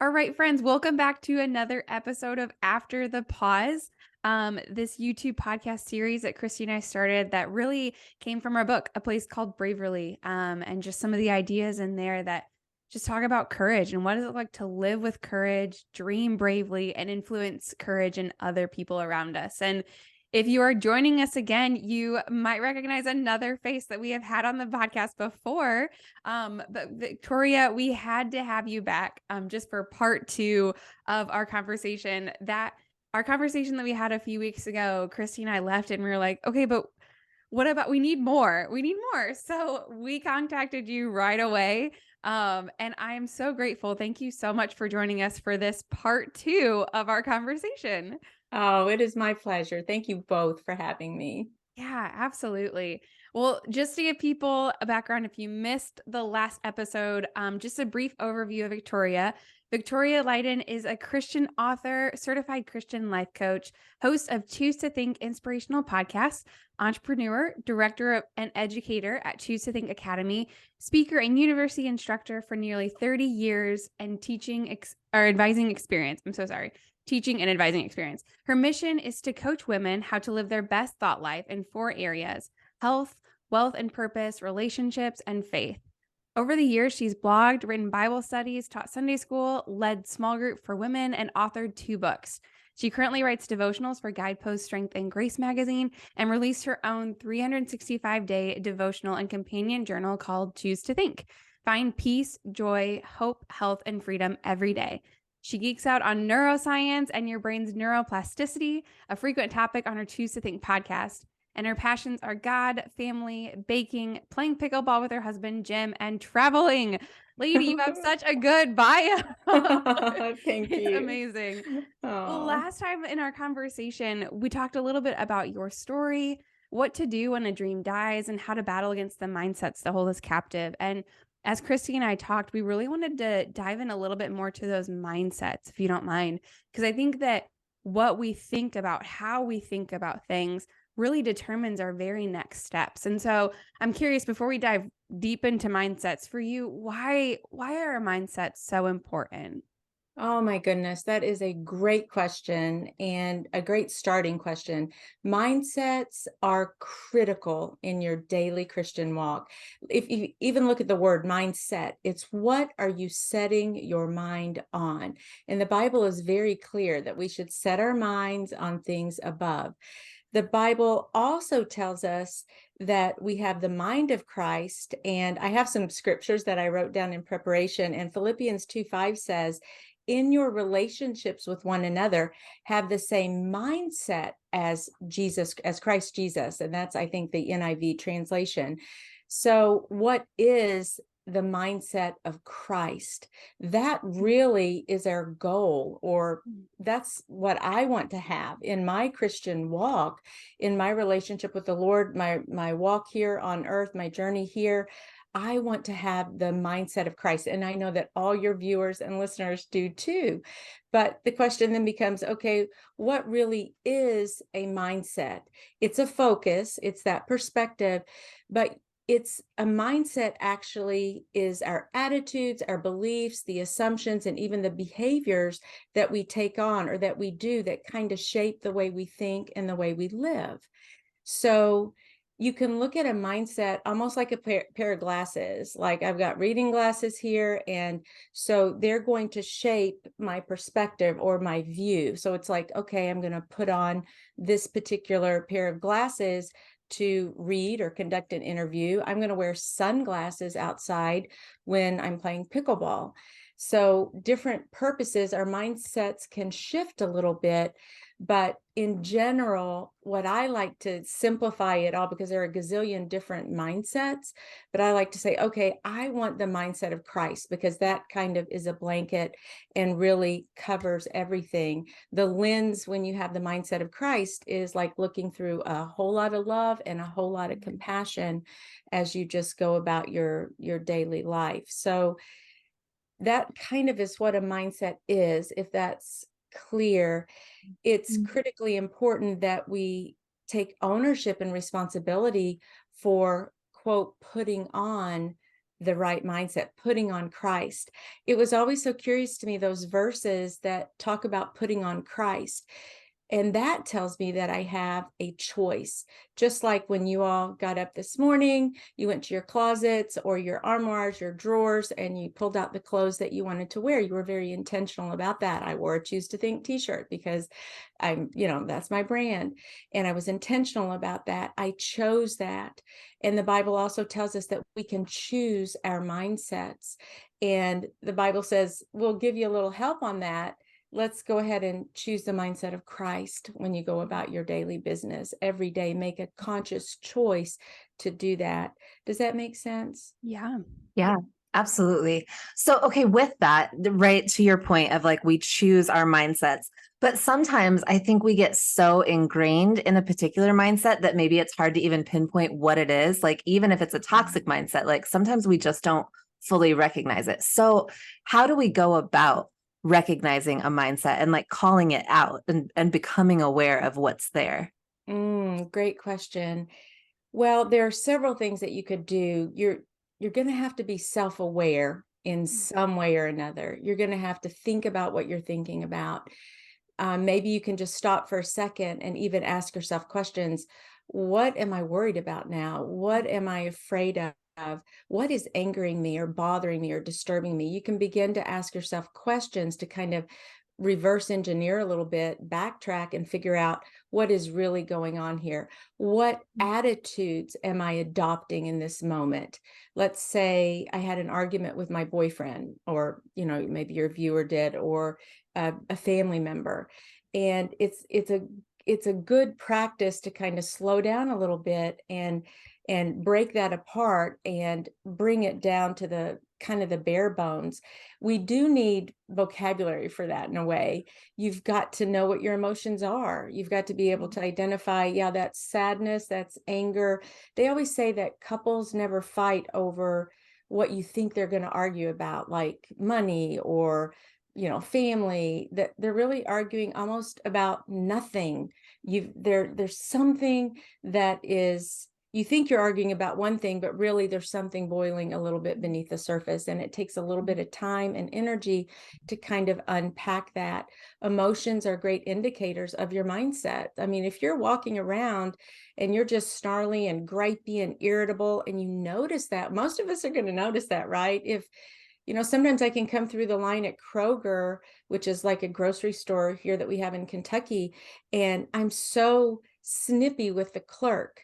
All right, friends, welcome back to another episode of After the Pause. This YouTube podcast series that Christy and I started that really came from our book, A Place Called Braverly, and just some of the ideas in there that just talk about courage and what does it like to live with courage, dream bravely, and influence courage in other people around us. And if you are joining us again, you might recognize another face that we have had on the podcast before. But Victoria, we had to have you back just for part two of our conversation. Our conversation that we had a few weeks ago, Christy and I left and we were like, okay, but what about we need more? We need more. So we contacted you right away. And I am so grateful. Thank you so much for joining us for this part two of our conversation. Oh, it is my pleasure. Thank you both for having me. Yeah, absolutely. Well, just to give people a background, if you missed the last episode, just a brief overview of Victoria. Victoria Lydon is a Christian author, certified Christian life coach, host of Choose to Think inspirational podcasts, entrepreneur, director and educator at Choose to Think Academy, speaker and university instructor for nearly 30 years, and advising experience. I'm so sorry. Teaching and advising experience. Her mission is to coach women how to live their best thought life in four areas: health, wealth and purpose, relationships, and faith. Over the years, she's blogged, written Bible studies, taught Sunday school, led small group for women, and authored 2 books. She currently writes devotionals for Guidepost Strength and Grace magazine and released her own 365-day devotional and companion journal called Choose to Think. Find peace, joy, hope, health, and freedom every day. She geeks out on neuroscience and your brain's neuroplasticity, a frequent topic on her Choose to Think podcast. And her passions are God, family, baking, playing pickleball with her husband, Jim, and traveling. Lady, you have such a good bio. Thank It's you. amazing. Well, Oh. last time in our conversation, we talked a little bit about your story, what to do when a dream dies, and how to battle against the mindsets that hold us captive. And as Christy and I talked, we really wanted to dive in a little bit more to those mindsets, if you don't mind, because I think that what we think about, how we think about things, really determines our very next steps. And so I'm curious, before we dive deep into mindsets for you, why are our mindsets so important? Oh my goodness, that is a great question and a great starting question. Mindsets are critical in your daily Christian walk. If you even look at the word mindset, it's what are you setting your mind on? And the Bible is very clear that we should set our minds on things above. The Bible also tells us that we have the mind of Christ. And I have some scriptures that I wrote down in preparation. And Philippians 2:5 says, in your relationships with one another, have the same mindset as Jesus, as Christ Jesus. And that's, I think, the NIV translation. So, what is the mindset of Christ? That really is our goal, or that's what I want to have in my Christian walk, in my relationship with the Lord, my walk here on earth, my journey here. I want to have the mindset of Christ. And I know that all your viewers and listeners do too. But the question then becomes, okay, what really is a mindset? It's a focus, it's that perspective, but it's a mindset actually is our attitudes, our beliefs, the assumptions, and even the behaviors that we take on or that we do that kind of shape the way we think and the way we live. So you can look at a mindset almost like a pair of glasses. Like I've got reading glasses here, and so they're going to shape my perspective or my view. So it's like, okay, I'm going to put on this particular pair of glasses to read or conduct an interview. I'm going to wear sunglasses outside when I'm playing pickleball. So different purposes, our mindsets can shift a little bit. But in general, what I like to simplify it all, because there are a gazillion different mindsets, but I like to say, okay, I want the mindset of Christ, because that kind of is a blanket and really covers everything. The lens, when you have the mindset of Christ, is like looking through a whole lot of love and a whole lot of compassion as you just go about your daily life. So that kind of is what a mindset is, if that's clear. It's critically important that we take ownership and responsibility for, quote, putting on the right mindset, putting on Christ. It was always so curious to me, those verses that talk about putting on Christ. And that tells me that I have a choice. Just like when you all got up this morning, you went to your closets or your armoires, your drawers, and you pulled out the clothes that you wanted to wear. You were very intentional about that. I wore a Choose to Think t-shirt because that's my brand. And I was intentional about that. I chose that. And the Bible also tells us that we can choose our mindsets. And the Bible says, we'll give you a little help on that. Let's go ahead and choose the mindset of Christ when you go about your daily business. Every day, make a conscious choice to do that. Does that make sense? Yeah. Yeah, absolutely. So, okay, with that, right to your point of like we choose our mindsets, but sometimes I think we get so ingrained in a particular mindset that maybe it's hard to even pinpoint what it is. Like, even if it's a toxic mindset, like sometimes we just don't fully recognize it. So, how do we go about recognizing a mindset and like calling it out and becoming aware of what's there? Great question. Well, there are several things that you could do. You're going to have to be self-aware in some way or another. You're going to have to think about what you're thinking about. Maybe you can just stop for a second and even ask yourself questions. What am I worried about now? What am I afraid of? What is angering me or bothering me or disturbing me? You can begin to ask yourself questions to kind of reverse engineer a little bit, backtrack, and figure out what is really going on here. What attitudes am I adopting in this moment? Let's say I had an argument with my boyfriend, or maybe your viewer did, or a family member, and it's a good practice to kind of slow down a little bit and break that apart and bring it down to the kind of the bare bones. We do need vocabulary for that in a way. You've got to know what your emotions are. You've got to be able to identify, yeah, that's sadness, that's anger. They always say that couples never fight over what you think they're going to argue about, like money or family, that they're really arguing almost about nothing. There's something that is, you think you're arguing about one thing, but really there's something boiling a little bit beneath the surface. And it takes a little bit of time and energy to kind of unpack that. Emotions are great indicators of your mindset. I mean, if you're walking around and you're just snarly and gripey and irritable, and you notice that, most of us are going to notice that, right? If sometimes I can come through the line at Kroger, which is like a grocery store here that we have in Kentucky, and I'm so snippy with the clerk.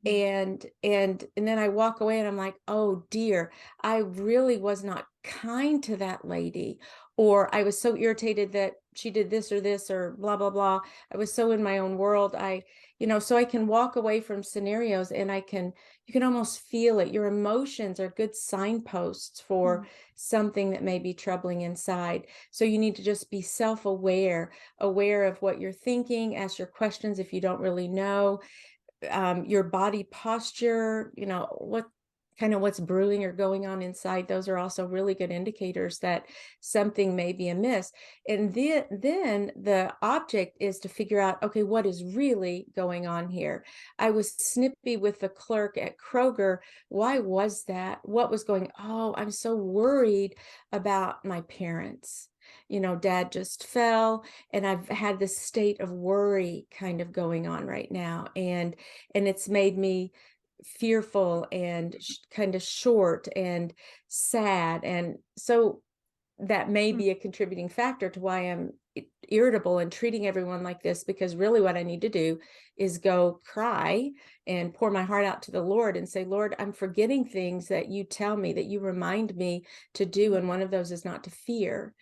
And then I walk away and I'm like, oh dear, I really was not kind to that lady, or I was so irritated that she did this or blah blah blah. I was so in my own world. So I can walk away from scenarios, and you can almost feel it. Your emotions are good signposts for something that may be troubling inside. So you need to just be self-aware, aware of what you're thinking. Ask your questions if you don't really know. Your body posture, what's brewing or going on inside. Those are also really good indicators that something may be amiss. And then the object is to figure out, okay, what is really going on here? I was snippy with the clerk at Kroger. Why was that? What was going? Oh, I'm so worried about my parents. Dad just fell, and I've had this state of worry kind of going on right now. And it's made me fearful and kind of short and sad. And so that may be a contributing factor to why I'm irritable and treating everyone like this, because really what I need to do is go cry and pour my heart out to the Lord and say, Lord, I'm forgetting things that you tell me, that you remind me to do. And one of those is not to fear.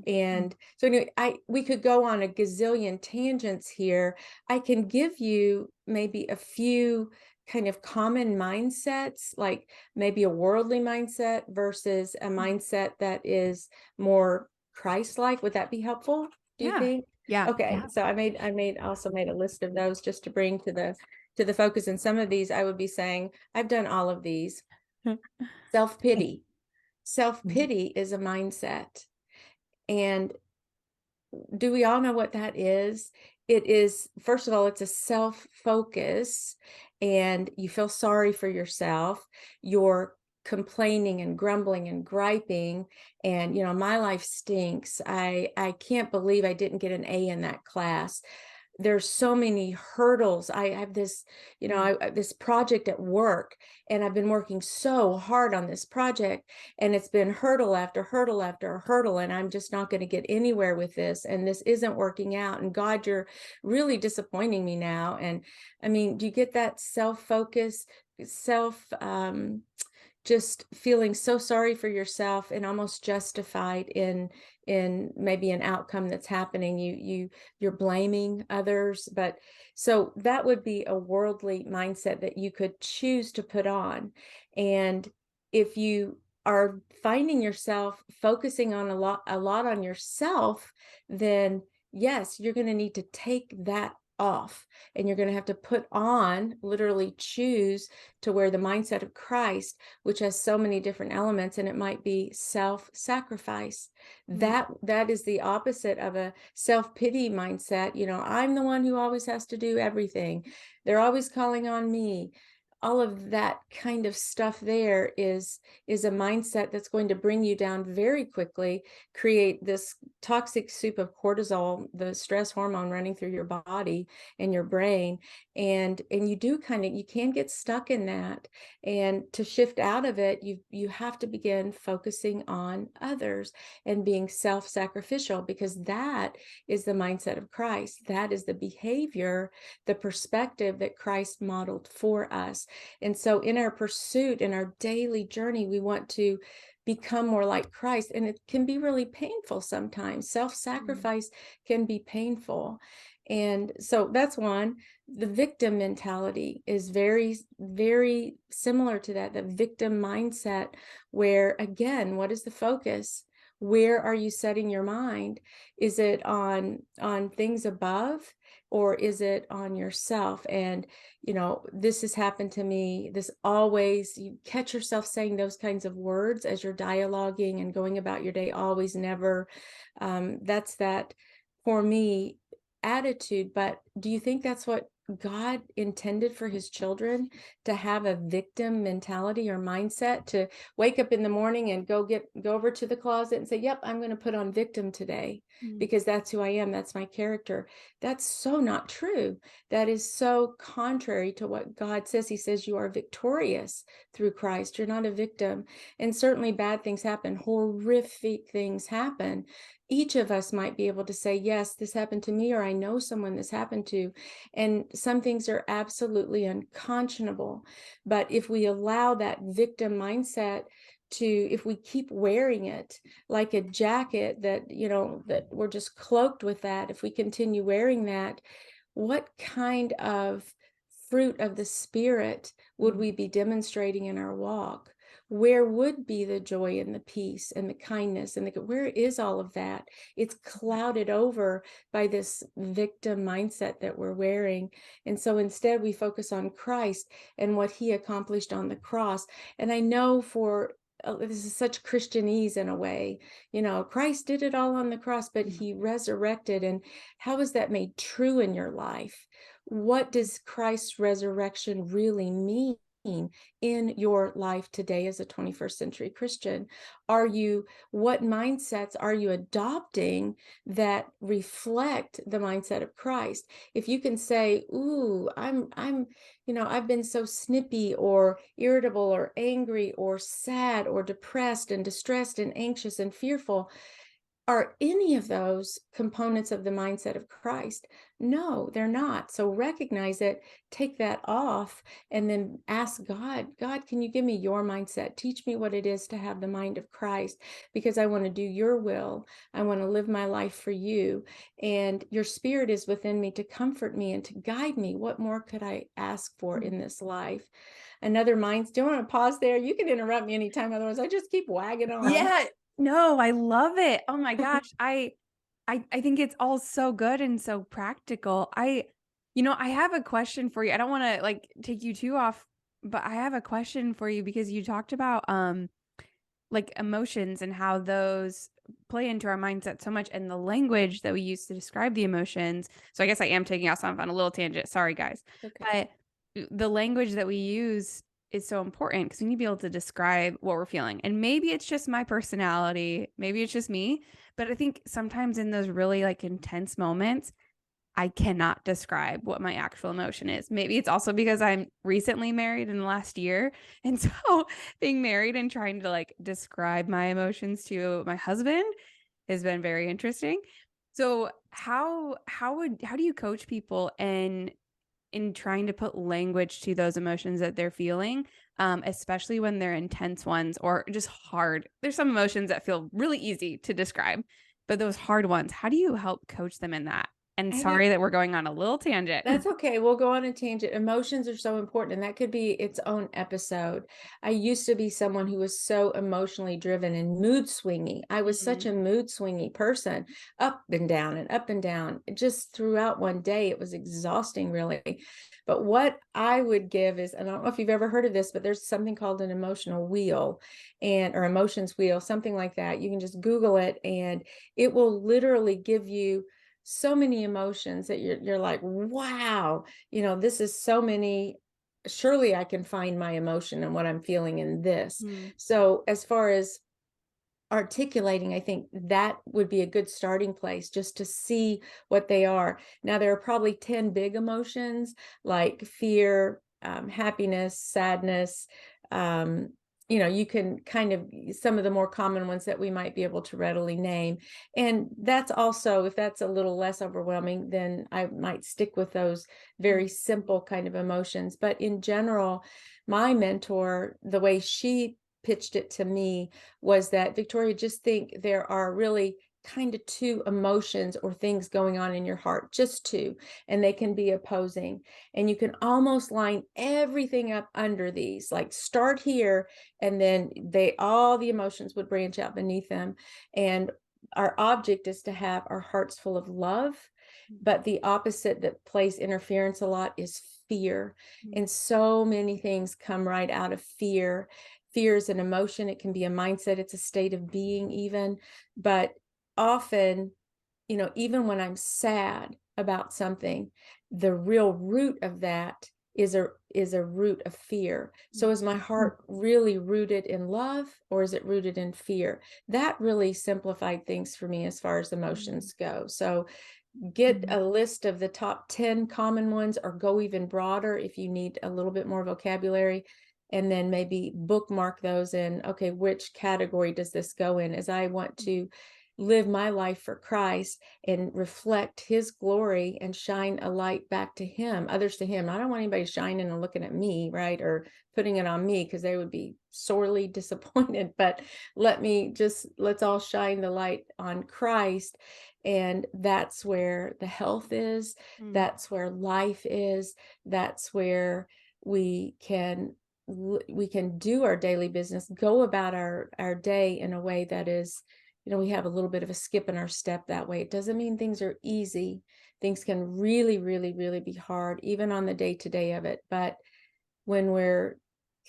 And so anyway, we could go on a gazillion tangents here. I can give you maybe a few kind of common mindsets, like maybe a worldly mindset versus a mindset that is more Christ-like. Would that be helpful? Do you think? Yeah. Okay. So I also made a list of those just to bring to the focus. And some of these I would be saying, I've done all of these. Self-pity. Self-pity is a mindset. And do we all know what that is? It is, first of all, it's a self-focus, and you feel sorry for yourself. You're complaining and grumbling and griping, and my life stinks. I can't believe I didn't get an A in that class. There's so many hurdles. I have this, this project at work, and I've been working so hard on this project, and it's been hurdle after hurdle after hurdle, and I'm just not going to get anywhere with this, and this isn't working out, and God, you're really disappointing me now. And I mean, do you get that self-focus, just feeling so sorry for yourself and almost justified in maybe an outcome that's happening? You're blaming others. But so that would be a worldly mindset that you could choose to put on. And if you are finding yourself focusing on a lot on yourself, then yes, you're going to need to take that off, and you're going to have to put on, literally choose to wear the mindset of Christ, which has so many different elements. And it might be self-sacrifice. That is the opposite of a self-pity mindset. I'm the one who always has to do everything. They're always calling on me. All of that kind of stuff there is a mindset that's going to bring you down very quickly, create this toxic soup of cortisol, the stress hormone running through your body and your brain. And you can get stuck in that. And to shift out of it, you have to begin focusing on others and being self-sacrificial, because that is the mindset of Christ. That is the behavior, the perspective that Christ modeled for us. And so in our pursuit, in our daily journey, we want to become more like Christ. And it can be really painful sometimes. Self-sacrifice can be painful. And so that's one. The victim mentality is very, very similar to that, the victim mindset, where, again, what is the focus? Where are you setting your mind? Is it on things above, or is it on yourself? And this has happened to me. This always, you catch yourself saying those kinds of words as you're dialoguing and going about your day. Always, never. That's that, for me, attitude. But do you think that's what God intended for his children, to have a victim mentality or mindset, to wake up in the morning and go over to the closet and say, yep, I'm going to put on victim today because that's who I am. That's my character. That's so not true. That is so contrary to what God says. He says you are victorious through Christ. You're not a victim. And certainly bad things happen. Horrific things happen. Each of us might be able to say, yes, this happened to me, or I know someone this happened to. And some things are absolutely unconscionable. But if we allow that victim mindset if we keep wearing it like a jacket, that we're just cloaked with that, if we continue wearing that, what kind of fruit of the Spirit would we be demonstrating in our walk? Where would be the joy and the peace and the kindness and where is all of that? It's clouded over by this victim mindset that we're wearing. And so instead we focus on Christ and what he accomplished on the cross. And I know this is such Christianese in a way, Christ did it all on the cross, but he resurrected. And how is that made true in your life? What does Christ's resurrection really mean in your life today as a 21st century Christian? What mindsets are you adopting that reflect the mindset of Christ? If you can say, ooh, I've been so snippy or irritable or angry or sad or depressed and distressed and anxious and fearful, are any of those components of the mindset of Christ? No, they're not. So recognize it, take that off, and then ask God, can you give me your mindset? Teach me what it is to have the mind of Christ, because I want to do your will. I want to live my life for you. And your Spirit is within me to comfort me and to guide me. What more could I ask for in this life? Another mind. Do you want to pause there? You can interrupt me anytime. Otherwise, I just keep wagging on. Yeah. No, I love it. Oh my gosh. I think it's all so good and so practical. I have a question for you. I don't want to take you too off, but I have a question for you, because you talked about emotions and how those play into our mindset so much, and the language that we use to describe the emotions. So I guess I am taking us off on a little tangent. Sorry, guys. Okay. But the language that we use is so important because we need to be able to describe what we're feeling. And maybe it's just my personality, maybe it's just me, but I think sometimes in those really like intense moments, I cannot describe what my actual emotion is. Maybe it's also because I'm recently married in the last year. And so being married and trying to like describe my emotions to my husband has been very interesting. So how do you coach people in trying to put language to those emotions that they're feeling, especially when they're intense ones or just hard? There's some emotions that feel really easy to describe, but those hard ones, how do you help coach them in that? And I know sorry that we're going on a little tangent. that's okay. We'll go on a tangent. Emotions are so important, and that could be its own episode. I used to be someone who was so emotionally driven and mood swingy. I was such Mhm. a mood swingy person, up and down and up and down. Just throughout one day, it was exhausting, really. But what I would give is, and I don't know if you've ever heard of this, but there's something called an emotional wheel or emotions wheel, something like that. You can just Google it, and it will literally give you so many emotions that you're like, wow, this is so many. Surely I can find my emotion and what I'm feeling in this. Mm. So as far as articulating, I think that would be a good starting place just to see what they are. Now, there are probably 10 big emotions like fear, happiness, sadness. Um, you can kind of some of the more common ones that we might be able to readily name. And that's also, if that's a little less overwhelming, then I might stick with those very simple kind of emotions. But in general, my mentor, the way she pitched it to me was that, Victoria, just think there are really kind of two emotions or things going on in your heart, just two, and they can be opposing. And you can almost line everything up under these, like start here, and then all the emotions would branch out beneath them. And our object is to have our hearts full of love. But the opposite that plays interference a lot is fear. And so many things come right out of fear. Fear is an emotion. It can be a mindset. It's a state of being even. But often, even when I'm sad about something, the real root of that is a root of fear. So is my heart really rooted in love, or is it rooted in fear? That really simplified things for me as far as emotions go. So get a list of the top 10 common ones, or go even broader if you need a little bit more vocabulary, and then maybe bookmark those in, okay, which category does this go in, as I want to live my life for Christ and reflect his glory and shine a light back to him, others to him. I don't want anybody shining and looking at me, right? Or putting it on me, because they would be sorely disappointed. But let's all shine the light on Christ. And that's where the health is. That's where life is. That's where we can do our daily business, go about our day in a way that is, we have a little bit of a skip in our step that way. It doesn't mean things are easy. Things can really, really, really be hard, even on the day-to-day of it. But when we're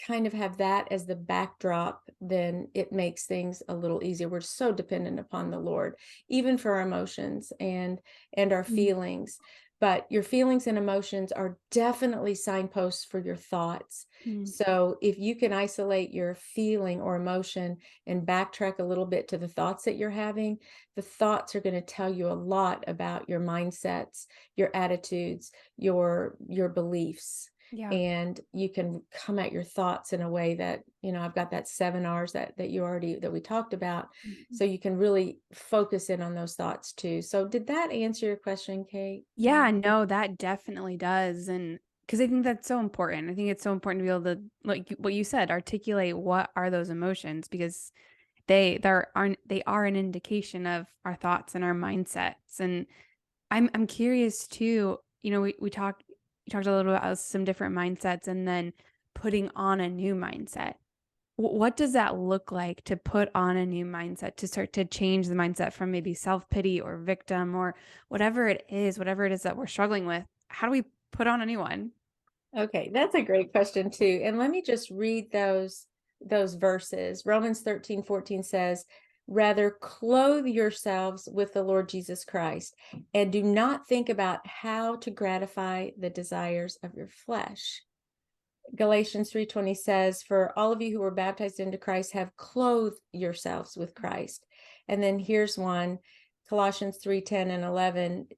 kind of have that as the backdrop, then it makes things a little easier. We're so dependent upon the Lord, even for our emotions and our feelings. But your feelings and emotions are definitely signposts for your thoughts. So if you can isolate your feeling or emotion and backtrack a little bit to the thoughts that you're having, the thoughts are going to tell you a lot about your mindsets, your attitudes, your beliefs. Yeah. And you can come at your thoughts in a way that, I've got that 7 R's that we talked about. So you can really focus in on those thoughts too. So did that answer your question, Kate? Yeah, no, that definitely does. And because I think that's so important. I think it's so important to be able to, like what you said, articulate what are those emotions, because they are an indication of our thoughts and our mindsets. And I'm curious too, we talked a little about some different mindsets and then putting on a new mindset. What does that look like to put on a new mindset, to start to change the mindset from maybe self-pity or victim or whatever it is that we're struggling with? How do we put on a new one? Okay, that's a great question too. And let me just read those verses. Romans 13:14 says, rather clothe yourselves with the Lord Jesus Christ, and do not think about how to gratify the desires of your flesh. Galatians 3:20 says, "For all of you who were baptized into Christ have clothed yourselves with Christ." And then here's one, Colossians 3:10 and 11,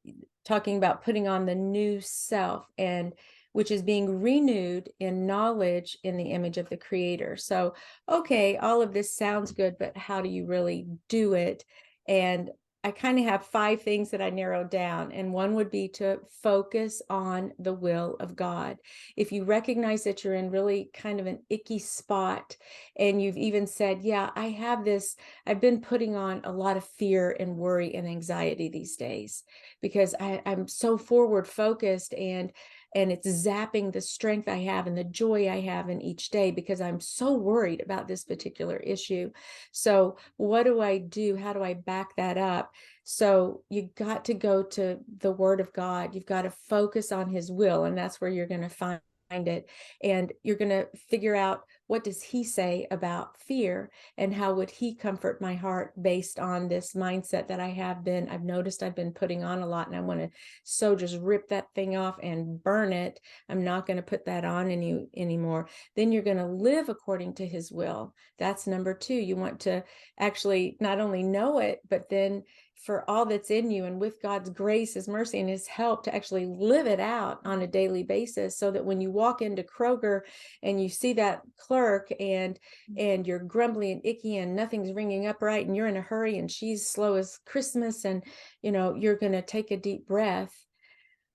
talking about putting on the new self, and which is being renewed in knowledge in the image of the Creator. So, okay, all of this sounds good, but how do you really do it? And I kind of have 5 things that I narrowed down, and one would be to focus on the will of God. If you recognize that you're in really kind of an icky spot, and you've even said, yeah, I have this, I've been putting on a lot of fear and worry and anxiety these days because I'm so forward focused, and it's zapping the strength I have and the joy I have in each day because I'm so worried about this particular issue. So what do I do? How do I back that up? So you got to go to the Word of God. You've got to focus on His will, and that's where you're going to find it. And you're going to figure out, what does He say about fear, and how would He comfort my heart based on this mindset that I've noticed I've been putting on a lot, and I want to just rip that thing off and burn it. I'm not going to put that on anymore. Then you're going to live according to His will. That's number 2. You want to actually not only know it, but then for all that's in you, and with God's grace, His mercy, and His help, to actually live it out on a daily basis, so that when you walk into Kroger and you see that clerk and you're grumbly and icky and nothing's ringing up right, and you're in a hurry and she's slow as Christmas, and you're going to take a deep breath.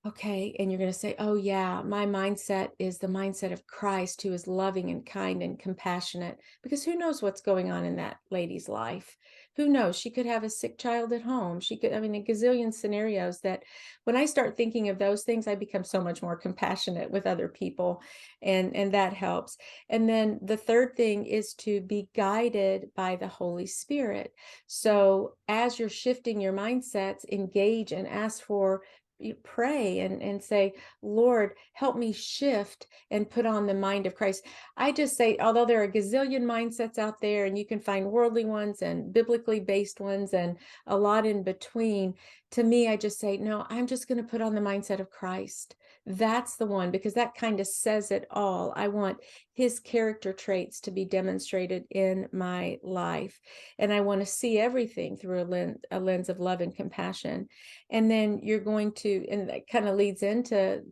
Okay. And you're going to say, oh yeah, my mindset is the mindset of Christ, who is loving and kind and compassionate, because who knows what's going on in that lady's life? Who knows? She could have a sick child at home. She could, I mean, a gazillion scenarios that when I start thinking of those things, I become so much more compassionate with other people, and that helps. And then the third thing is to be guided by the Holy Spirit. So as you're shifting your mindsets, engage and ask for, you pray and say, Lord, help me shift and put on the mind of Christ. I just say, although there are a gazillion mindsets out there, and you can find worldly ones and biblically based ones and a lot in between, to me, I just say, no, I'm just going to put on the mindset of Christ. That's the one, because that kind of says it all. I want His character traits to be demonstrated in my life. And I want to see everything through a lens of love and compassion. And then you're going to, and that kind of leads into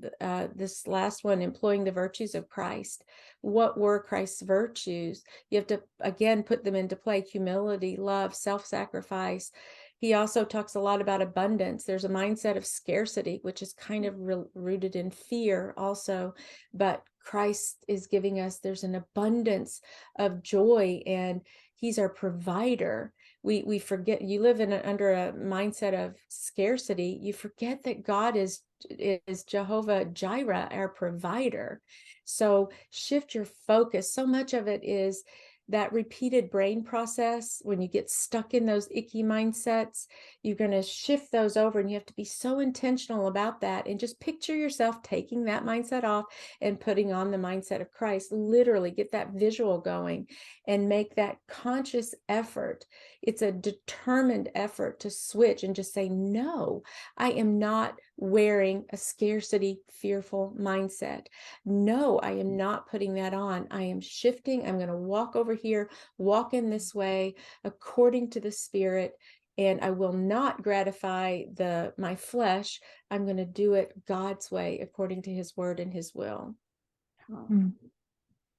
this last one, employing the virtues of Christ. What were Christ's virtues? You have to, again, put them into play: humility, love, self-sacrifice. He also talks a lot about abundance. There's a mindset of scarcity, which is kind of rooted in fear also, but Christ is giving us, there's an abundance of joy, and He's our provider. We forget, you live under a mindset of scarcity. You forget that God is Jehovah Jireh, our provider. So shift your focus. So much of it is that repeated brain process. When you get stuck in those icky mindsets, you're going to shift those over, and you have to be so intentional about that, and just picture yourself taking that mindset off and putting on the mindset of Christ. Literally get that visual going and make that conscious effort. It's a determined effort to switch and just say, no, I am not wearing a scarcity, fearful mindset. No, I am not putting that on. I am shifting. I'm going to walk over here, walk in this way according to the Spirit, and I will not gratify my flesh. I'm going to do it God's way, according to His word and His will.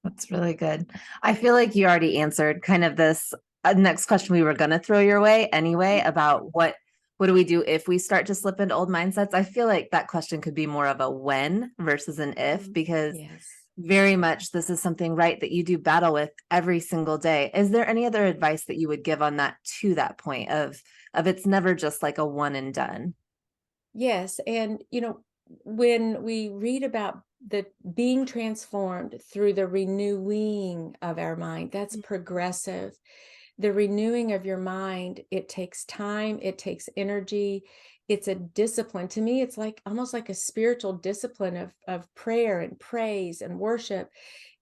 That's really good. I feel like you already answered kind of this next question we were going to throw your way anyway, about what do we do if we start to slip into old mindsets? I feel like that question could be more of a when versus an if, because very much this is something, right, that you do battle with every single day. Is there any other advice that you would give on that, to that point of it's never just like a one and done? Yes. And, when we read about the being transformed through the renewing of our mind, that's progressive. The renewing of your mind, it takes time, it takes energy, it's a discipline. To me, it's like almost like a spiritual discipline of prayer and praise and worship.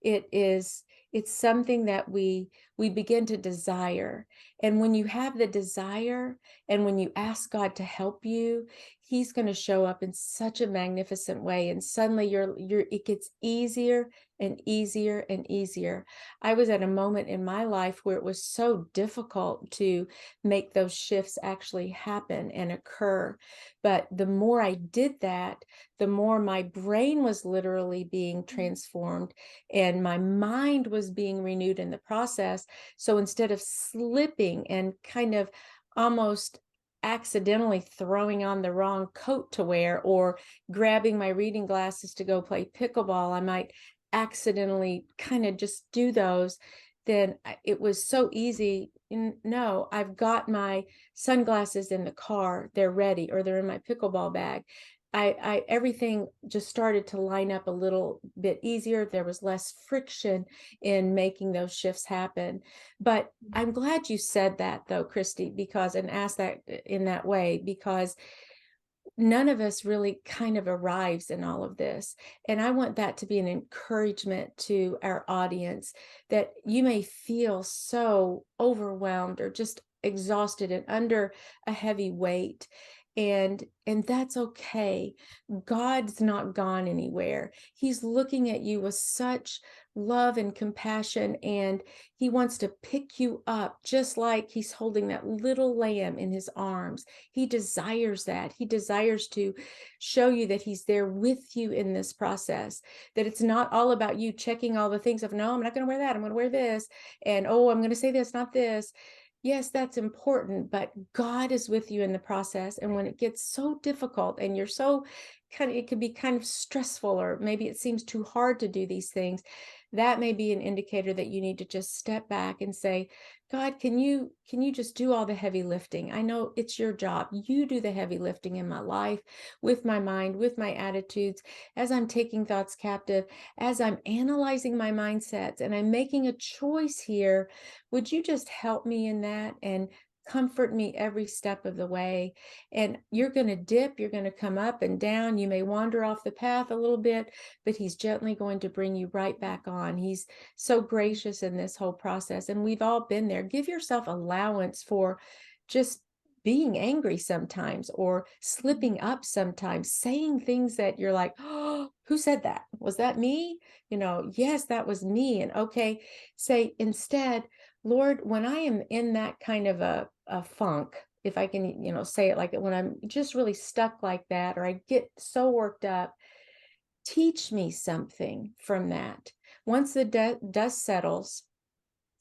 It's something that we we begin to desire. And when you have the desire and when you ask God to help you, he's going to show up in such a magnificent way. And suddenly it gets easier and easier and easier. I was at a moment in my life where it was so difficult to make those shifts actually happen and occur. But the more I did that, the more my brain was literally being transformed and my mind was being renewed in the process. So instead of slipping and kind of almost accidentally throwing on the wrong coat to wear or grabbing my reading glasses to go play pickleball, I might accidentally kind of just do those. Then it was so easy. No, I've got my sunglasses in the car, they're ready, or they're in my pickleball bag. Everything just started to line up a little bit easier. There was less friction in making those shifts happen. But I'm glad you said that though, Christy, because, and asked that in that way, because none of us really kind of arrives in all of this. And I want that to be an encouragement to our audience, that you may feel so overwhelmed or just exhausted and under a heavy weight. And that's okay. God's not gone anywhere. He's looking at you with such love and compassion, and he wants to pick you up just like he's holding that little lamb in his arms. He desires that. He desires to show you that he's there with you in this process, that it's not all about you checking all the things of, no, I'm not going to wear that. I'm going to wear this. And, oh, I'm going to say this, not this. Yes, that's important, but God is with you in the process. And when it gets so difficult and you're so it can be kind of stressful, or maybe it seems too hard to do these things, that may be an indicator that you need to just step back and say, God, can you just do all the heavy lifting? I know it's your job. You do the heavy lifting in my life, with my mind, with my attitudes, as I'm taking thoughts captive, as I'm analyzing my mindsets, and I'm making a choice here. Would you just help me in that and comfort me every step of the way? And you're going to dip, you're going to come up and down. You may wander off the path a little bit, but he's gently going to bring you right back on. He's so gracious in this whole process. And we've all been there. Give yourself allowance for just being angry sometimes, or slipping up sometimes, saying things that you're like, oh, who said that? Was that me? Yes, that was me. And okay, say instead, Lord, when I am in that kind of a funk, if I can, say it like that, when I'm just really stuck like that, or I get so worked up, teach me something from that. Once the dust settles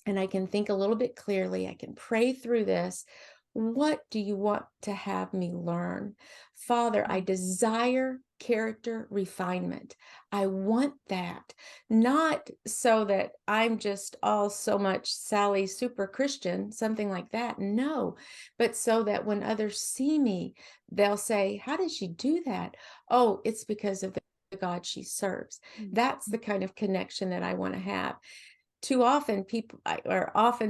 and I can think a little bit clearly, I can pray through this. What do you want to have me learn? Father, I desire character refinement. I want that, not so that I'm just all so much Sally super Christian, something like that. No, but so that when others see me, they'll say, how did she do that? Oh, it's because of the God she serves. That's the kind of connection that I want to have. Too often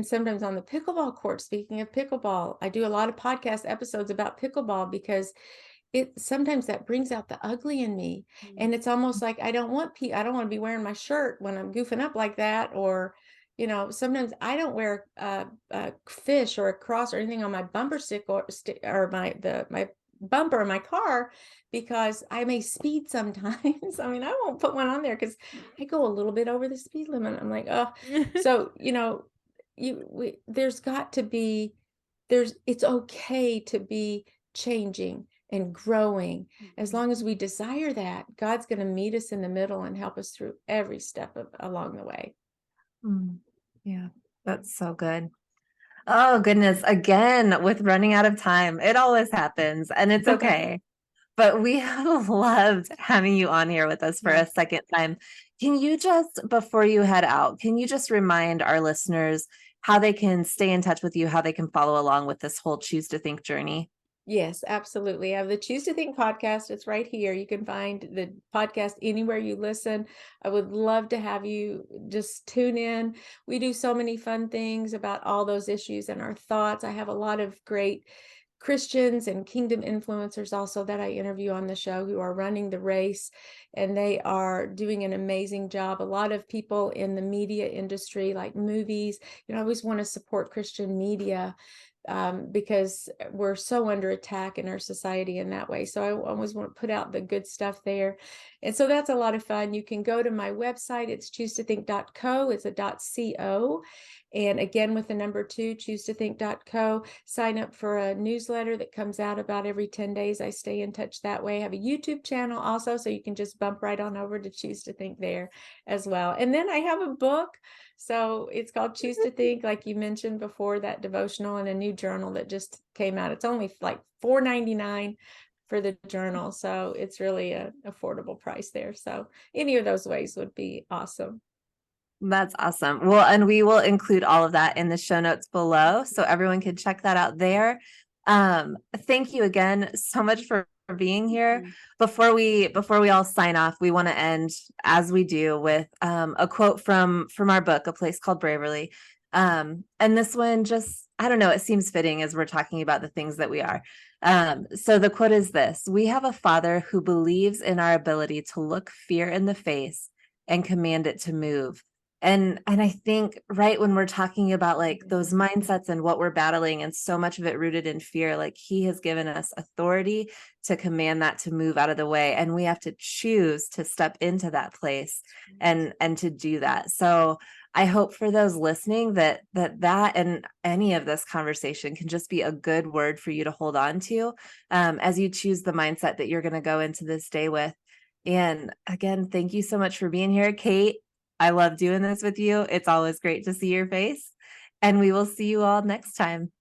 sometimes on the pickleball court, speaking of pickleball, I do a lot of podcast episodes about pickleball, because sometimes that brings out the ugly in me. And it's almost like I don't want to be wearing my shirt when I'm goofing up like that. Or sometimes I don't wear a fish or a cross or anything on my bumper stick or my bumper in my car, because I may speed sometimes. I mean, I won't put one on there because I go a little bit over the speed limit. I'm like, oh, so it's okay to be changing and growing. As long as we desire that, God's going to meet us in the middle and help us through every step along the way. Yeah, that's so good. Oh, goodness. Again, with running out of time, it always happens, and it's okay. But we have loved having you on here with us for a second time. Can you just, before you head out, can you just remind our listeners how they can stay in touch with you, how they can follow along with this whole Choose to Think journey? Yes, absolutely. I have the Choose to Think podcast. It's right here. You can find the podcast anywhere you listen. I would love to have you just tune in. We do so many fun things about all those issues and our thoughts. I have a lot of great Christians and kingdom influencers also that I interview on the show who are running the race, and they are doing an amazing job. A lot of people in the media industry, like movies, I always want to support Christian media because we're so under attack in our society in that way. So I always want to put out the good stuff there. And so that's a lot of fun. You can go to my website. It's choosetothink.co. It's a .co. And again, with the number 2, choosetothink.co, sign up for a newsletter that comes out about every 10 days. I stay in touch that way. I have a YouTube channel also, so you can just bump right on over to Choose to Think there as well. And then I have a book. So it's called Choose to Think, like you mentioned before, that devotional, and a new journal that just came out. It's only like $4.99 for the journal. So it's really an affordable price there. So any of those ways would be awesome. That's awesome. Well, and we will include all of that in the show notes below, so everyone can check that out there. Thank you again so much for being here. Before we all sign off, we want to end, as we do, with a quote from our book, A Place Called Braverly. And this one just, I don't know, it seems fitting as we're talking about the things that we are. So the quote is this: "We have a Father who believes in our ability to look fear in the face and command it to move." And I think, right, when we're talking about like those mindsets and what we're battling, and so much of it rooted in fear, like he has given us authority to command that to move out of the way, and we have to choose to step into that place and to do that. So I hope for those listening that and any of this conversation can just be a good word for you to hold on to as you choose the mindset that you're going to go into this day with. And again, thank you so much for being here, Kate. I love doing this with you. It's always great to see your face, and we will see you all next time.